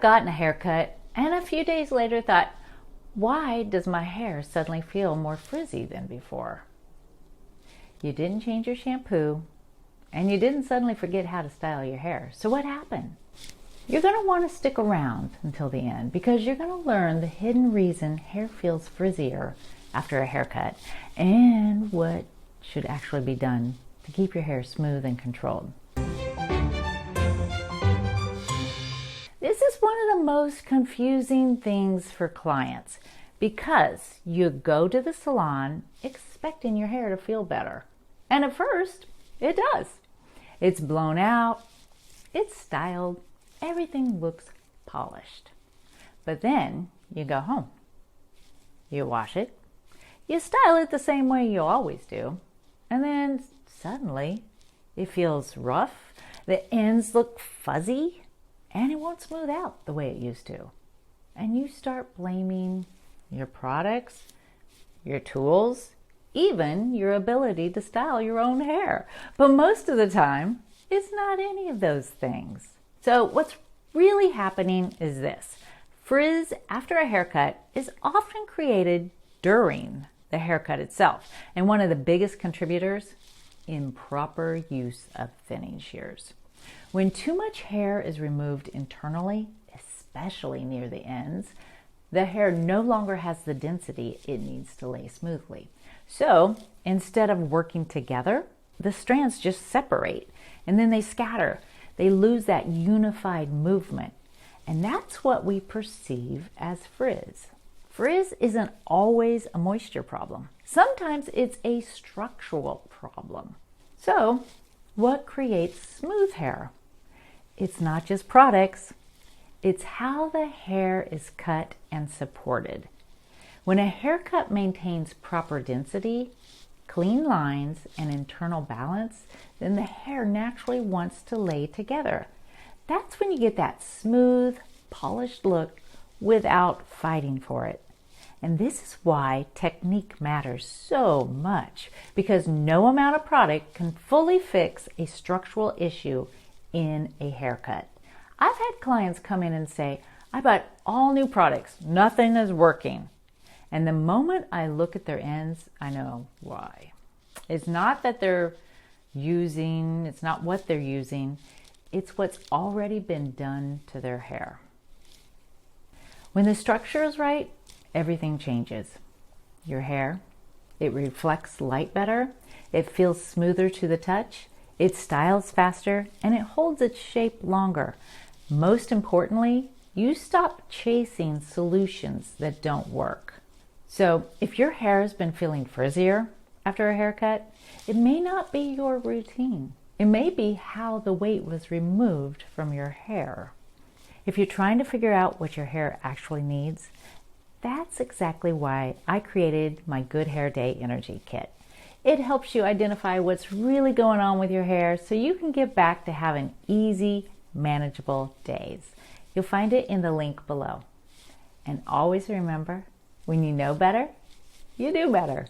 gotten a haircut and a few days later thought, why does my hair suddenly feel more frizzy than before? You didn't change your shampoo and you didn't suddenly forget how to style your hair. So what happened? You're going to want to stick around until the end because you're going to learn the hidden reason hair feels frizzier after a haircut and what should actually be done to keep your hair smooth and controlled. This is one of the most confusing things for clients because you go to the salon expecting your hair to feel better. And at first, it does. It's blown out, it's styled, everything looks polished. But then you go home, you wash it, you style it the same way you always do, and then suddenly it feels rough, the ends look fuzzy, and it won't smooth out the way it used to. And you start blaming your products, your tools, even your ability to style your own hair. But most of the time, it's not any of those things. So what's really happening is this. Frizz after a haircut is often created during the haircut itself. And one of the biggest contributors, improper use of thinning shears. When too much hair is removed internally, especially near the ends, the hair no longer has the density it needs to lay smoothly. So instead of working together, the strands just separate and then they scatter. They lose that unified movement. And that's what we perceive as frizz. Frizz isn't always a moisture problem. Sometimes it's a structural problem. So what creates smooth hair? It's not just products, it's how the hair is cut and supported. When a haircut maintains proper density, clean lines, and internal balance, then the hair naturally wants to lay together. That's when you get that smooth, polished look without fighting for it. And this is why technique matters so much, because no amount of product can fully fix a structural issue in a haircut. I've had clients come in and say, I bought all new products, nothing is working. And the moment I look at their ends, I know why. It's not that they're using, it's not what they're using, it's what's already been done to their hair. When the structure is right, everything changes. Your hair, it reflects light better, it feels smoother to the touch, it styles faster, and it holds its shape longer. Most importantly, you stop chasing solutions that don't work. So if your hair has been feeling frizzier after a haircut, it may not be your routine. It may be how the weight was removed from your hair. If you're trying to figure out what your hair actually needs, that's exactly why I created my Good Hair Day Energy Kit. It helps you identify what's really going on with your hair so you can get back to having easy, manageable days. You'll find it in the link below. And always remember, when you know better, you do better.